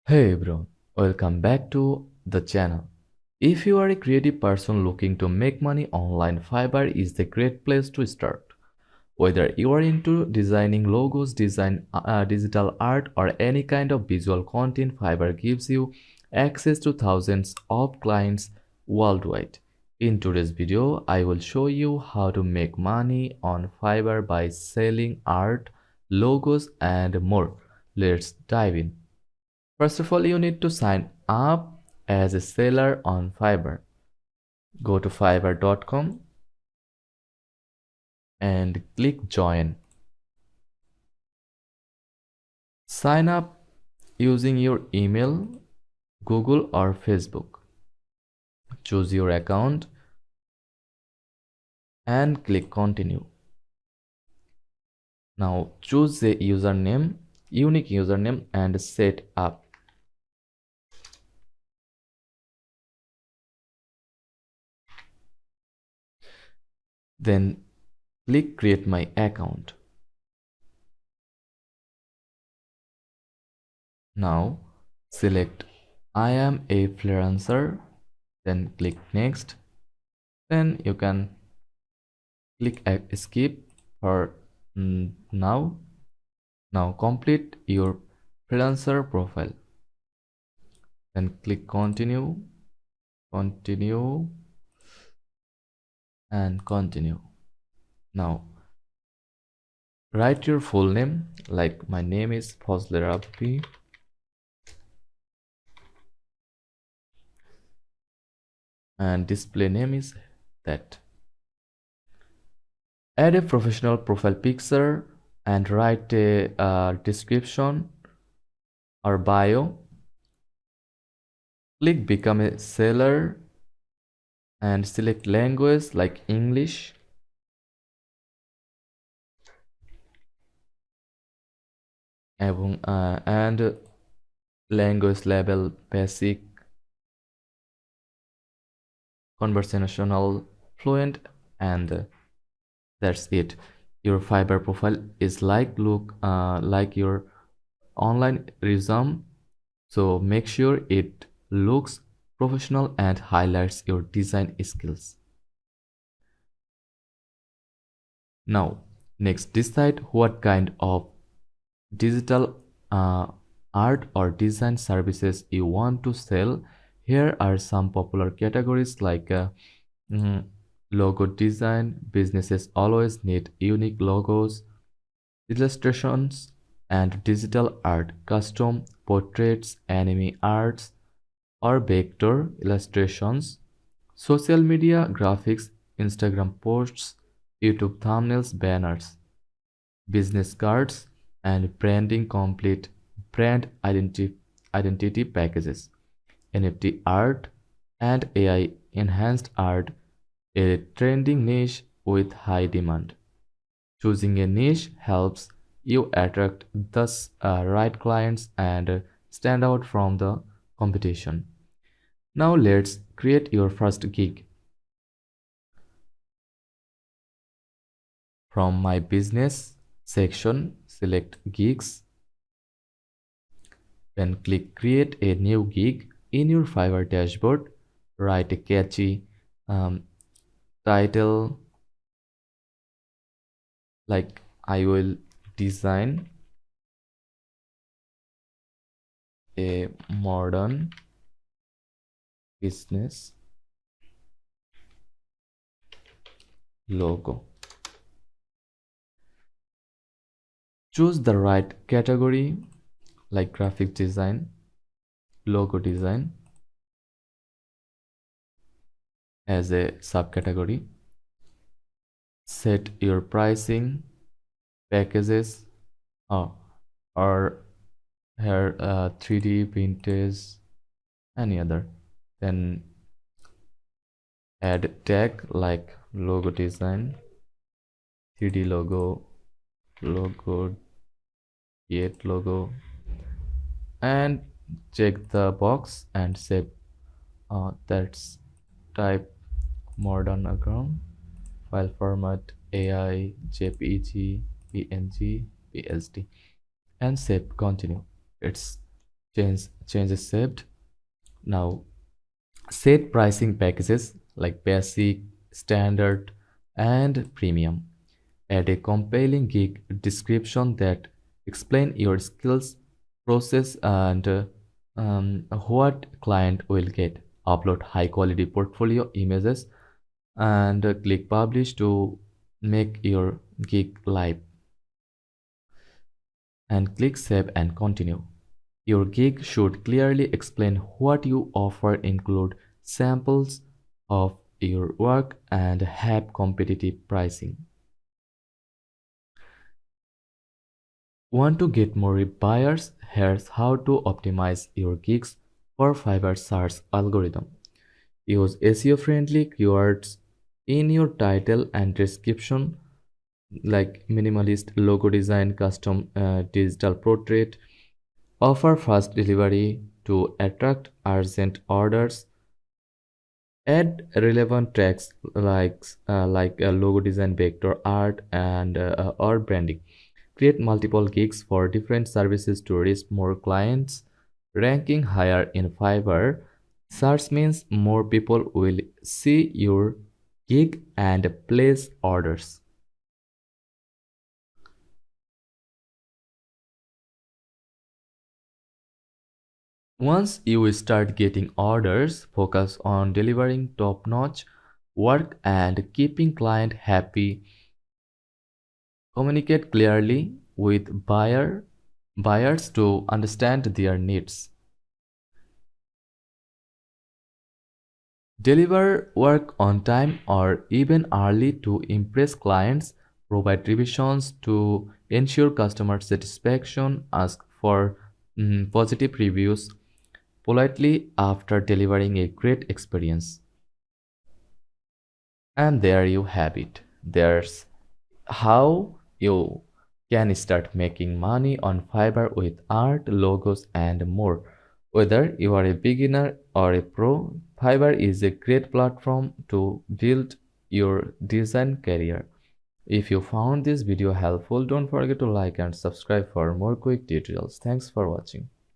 Hey bro, welcome back to the channel. If you are a creative person looking to make money online, Fiverr is the great place to start. Whether you are into designing logos, digital art, or any kind of visual content, Fiverr gives you access to thousands of clients worldwide. In today's video, I will show you how to make money on Fiverr by selling art, logos, and more. Let's dive in. First of all, you need to sign up as a seller on Fiverr. Go to fiverr.com and click join. Sign up using your email, Google or Facebook. Choose your account and click continue. Now choose the username, unique username and set up. Then click create my account. Now select I am a freelancer, then click next. Then you can click escape for now. Now complete your freelancer profile. Then click continue, continue and continue. Now write your full name, like my name is Fazle Rabbi, and display name is that. Add a professional profile picture and write a description or bio. Click become a seller and select language like English. And language level basic, conversational, fluent, and that's it. Your Fiverr profile is look like your online resume, so make sure it looks professional and highlights your design skills. Now next, decide what kind of digital art or design services you want to sell. Here are some popular categories like mm, logo design. Businesses always need unique logos, illustrations and digital art, custom portraits, anime arts or vector illustrations, social media graphics, Instagram posts, YouTube thumbnails, banners, business cards, and branding complete brand identity packages, NFT art, and AI enhanced art, a trending niche with high demand. Choosing a niche helps you attract the right clients and stand out from the competition. Now let's create your first gig. From my business section, select gigs, then click create a new gig. In your Fiverr dashboard, write a catchy title like I will design a modern business logo. Choose the right category like graphic design, logo design as a subcategory. Set your pricing, packages, or here 3D vintage, any other. Then add tag like logo design, 3D logo, logo create logo, and check the box and save. That's type modern background, file format AI, JPEG, PNG, PSD, and save. Continue. It's changes saved. Now set pricing packages like basic, standard, and premium. Add a compelling gig description that explain your skills, process, and what client will get. Upload high quality portfolio images and click publish to make your gig live, and click save and continue. Your gig should clearly explain what you offer, include samples of your work, and have competitive pricing. Want to get more buyers? Here's how to optimize your gigs for Fiverr search algorithm. Use SEO-friendly keywords in your title and description, like minimalist logo design, custom digital portrait. Offer fast delivery to attract urgent orders. Add relevant tags like logo design, vector art, and or branding. Create multiple gigs for different services to reach more clients. Ranking higher in Fiverr search means more people will see your gig and place orders. Once you start getting orders, focus on delivering top-notch work and keeping client happy. Communicate clearly with buyers to understand their needs. Deliver work on time or even early to impress clients. Provide revisions to ensure customer satisfaction. Ask for positive reviews politely after delivering a great experience. And there you have it. There's how you can start making money on Fiverr with art, logos, and more. Whether you are a beginner or a pro, Fiverr is a great platform to build your design career. If you found this video helpful, don't forget to like and subscribe for more quick tutorials. Thanks for watching.